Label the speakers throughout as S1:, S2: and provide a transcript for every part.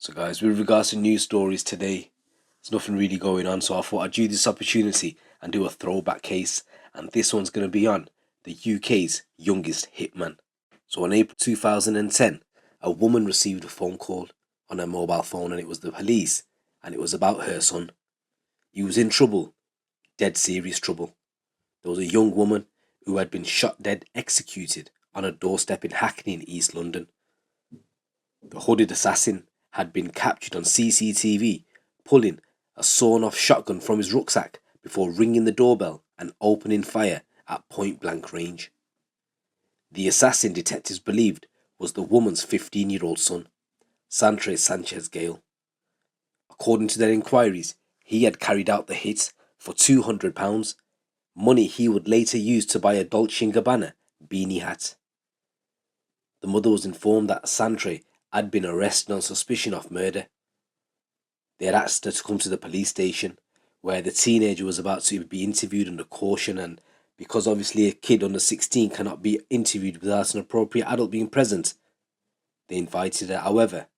S1: So guys, with regards to news stories today, there's nothing really going on, so I thought I'd use this opportunity and do a throwback case, and this one's going to be on the UK's youngest hitman. So in April 2010, a woman received a phone call on her mobile phone, and it was the police, and it was about her son. He was in trouble, dead serious trouble. There was a young woman who had been shot dead, executed on a doorstep in Hackney in East London. The hooded assassin had been captured on CCTV pulling a sawn off shotgun from his rucksack before ringing the doorbell and opening fire at point blank range. The assassin, detectives believed, was the woman's 15-year-old son, Santre Gayle. According to their inquiries, he had carried out the hit for £200, money he would later use to buy a Dolce & Gabbana beanie hat. The mother was informed that Santre had been arrested on suspicion of murder. They had asked her to come to the police station, where the teenager was about to be interviewed under caution, and because obviously a kid under 16 cannot be interviewed without an appropriate adult being present, they invited her. However,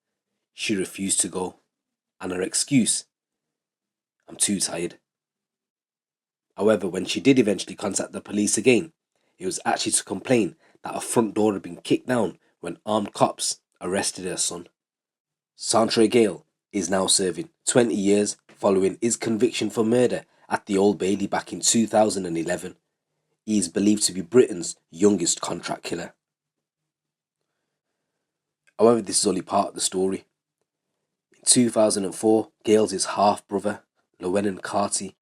S1: she refused to go, and her excuse, "I'm too tired." However, when she did eventually contact the police again, it was actually to complain that her front door had been kicked down when armed cops arrested her son. Santre Gayle is now serving 20 years following his conviction for murder at the Old Bailey back in 2011. He is believed to be Britain's youngest contract killer. However, this is only part of the story. In 2004, Gayle's half-brother, Llewellyn Carty,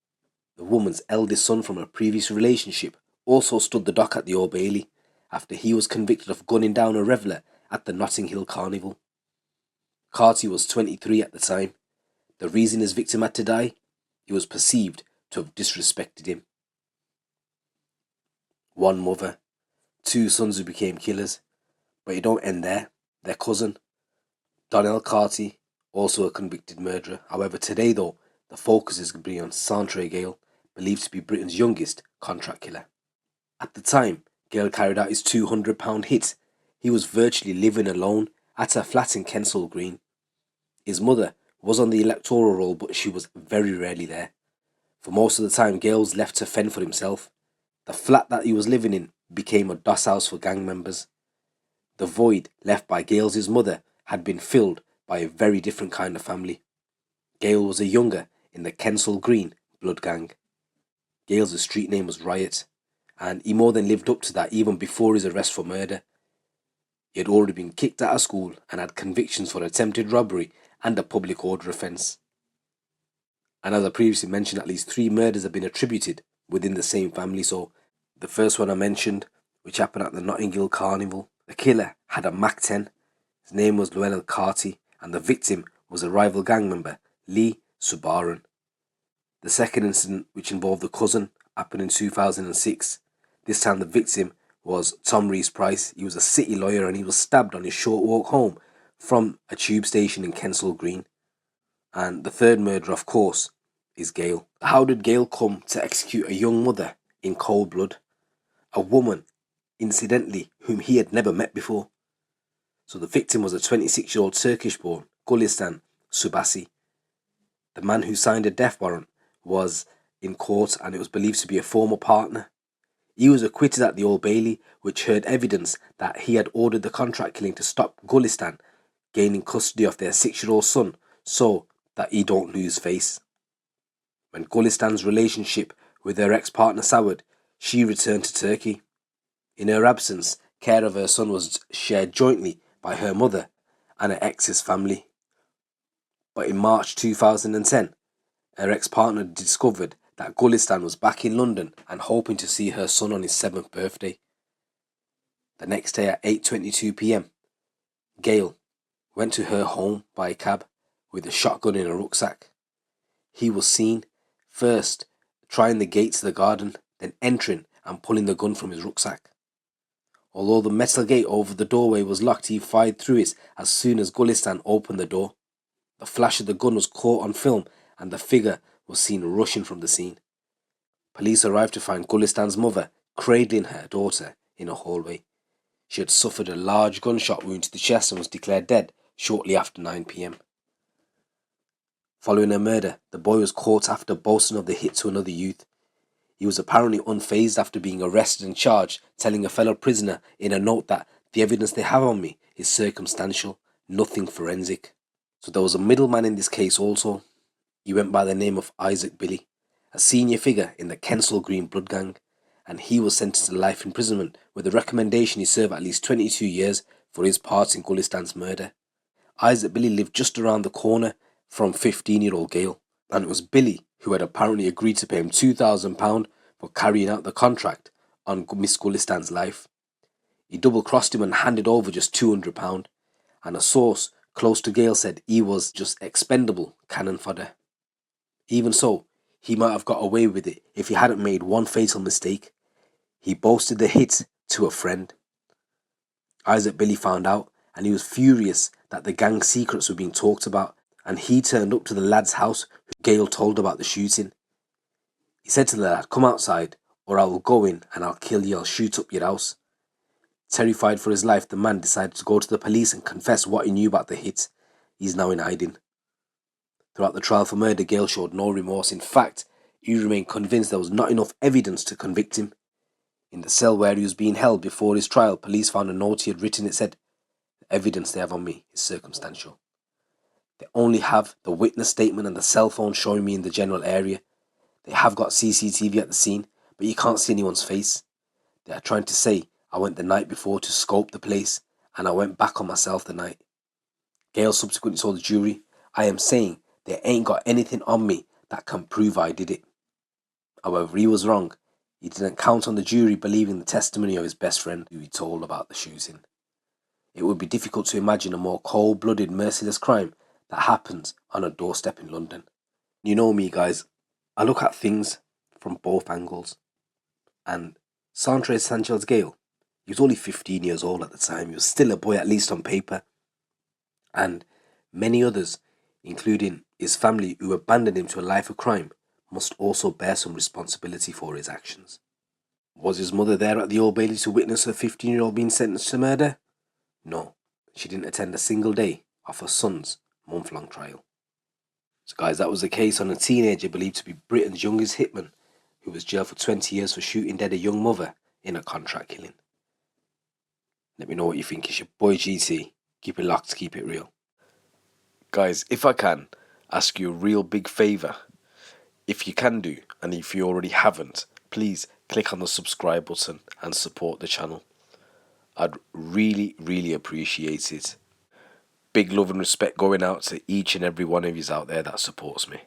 S1: the woman's eldest son from a previous relationship, also stood the dock at the Old Bailey after he was convicted of gunning down a reveller at the Notting Hill Carnival. Carty was 23 at the time. The reason his victim had to die? He was perceived to have disrespected him. One mother, two sons who became killers, but it don't end there. Their cousin, Donnell Carty, also a convicted murderer. However, today though, the focus is going to be on Santre Gayle, believed to be Britain's youngest contract killer. At the time Gayle carried out his £200 hit, he was virtually living alone at a flat in Kensal Green. His mother was on the electoral roll, but she was very rarely there. For most of the time, Gayle was left to fend for himself. The flat that he was living in became a doss house for gang members. The void left by Gayle's mother had been filled by a very different kind of family. Gayle was a younger in the Kensal Green blood gang. Gayle's street name was Riot, and he more than lived up to that even before his arrest for murder. He had already been kicked out of school and had convictions for attempted robbery and a public order offence. And as I previously mentioned, at least 3 murders have been attributed within the same family. So the first one I mentioned, which happened at the Notting Hill Carnival, the killer had a Mac 10. His name was Llewellyn Carty, and the victim was a rival gang member, Lee Subaran. The second incident, which involved the cousin, happened in 2006. This time the victim was Tom Rees-Price. He was a city lawyer and he was stabbed on his short walk home from a tube station in Kensal Green. And the third murder, of course, is Gayle. How did Gayle come to execute a young mother in cold blood? A woman, incidentally, whom he had never met before. So the victim was a 26-year-old Turkish-born Gulistan Subasi. The man who signed a death warrant was in court, and it was believed to be a former partner. He was acquitted at the Old Bailey, which heard evidence that he had ordered the contract killing to stop Gulistan gaining custody of their 6-year-old son so that he don't lose face. When Gulistan's relationship with her ex-partner soured, she returned to Turkey. In her absence, care of her son was shared jointly by her mother and her ex's family. But in March 2010, her ex-partner discovered that Gulistan was back in London and hoping to see her son on his 7th birthday. The next day at 8:22 p.m, Gayle went to her home by cab with a shotgun in a rucksack. He was seen first trying the gate to the garden, then entering and pulling the gun from his rucksack. Although the metal gate over the doorway was locked, he fired through it as soon as Gulistan opened the door. The flash of the gun was caught on film and the figure was seen rushing from the scene. Police arrived to find Gulistan's mother cradling her daughter in a hallway. She had suffered a large gunshot wound to the chest and was declared dead shortly after 9 p.m. Following a murder, the boy was caught after boasting of the hit to another youth. He was apparently unfazed after being arrested and charged, telling a fellow prisoner in a note that the evidence they have on me is circumstantial, nothing forensic. So there was a middleman in this case also. He went by the name of Izak Billy, a senior figure in the Kensal Green blood gang, and he was sentenced to life imprisonment with the recommendation he serve at least 22 years for his part in Gulistan's murder. Izak Billy lived just around the corner from 15-year-old Gayle, and it was Billy who had apparently agreed to pay him £2,000 for carrying out the contract on Miss Gulistan's life. He double-crossed him and handed over just £200, and a source close to Gayle said he was just expendable cannon fodder. Even so, he might have got away with it if he hadn't made one fatal mistake. He boasted the hit to a friend. Izak Billy found out, and he was furious that the gang's secrets were being talked about, and he turned up to the lad's house who Gayle told about the shooting. He said to the lad, "Come outside, or I will go in and I'll kill you, I'll shoot up your house." Terrified for his life, the man decided to go to the police and confess what he knew about the hit. He's now in hiding. Throughout the trial for murder, Gayle showed no remorse. In fact, he remained convinced there was not enough evidence to convict him. In the cell where he was being held before his trial, police found a note he had written. It said, "The evidence they have on me is circumstantial. They only have the witness statement and the cell phone showing me in the general area. They have got CCTV at the scene, but you can't see anyone's face. They are trying to say I went the night before to scope the place, and I went back on myself the night." Gayle subsequently told the jury, "I am saying they ain't got anything on me that can prove I did it." However, he was wrong. He didn't count on the jury believing the testimony of his best friend who he told about the shooting. It would be difficult to imagine a more cold-blooded, merciless crime that happens on a doorstep in London. You know me, guys. I look at things from both angles. And Santre Gayle, he was only 15 years old at the time. He was still a boy, at least on paper. And many others, including his family who abandoned him to a life of crime, must also bear some responsibility for his actions. Was his mother there at the Old Bailey to witness her 15-year-old being sentenced to murder? No, she didn't attend a single day of her son's month-long trial. So guys, that was the case on a teenager believed to be Britain's youngest hitman, who was jailed for 20 years for shooting dead a young mother in a contract killing. Let me know what you think. It's your boy GT. Keep it locked, keep it real.
S2: Guys, if I can ask you a real big favour, if you can do, and if you already haven't, please click on the subscribe button and support the channel. I'd really appreciate it. Big love and respect going out to each and every one of you out there that supports me.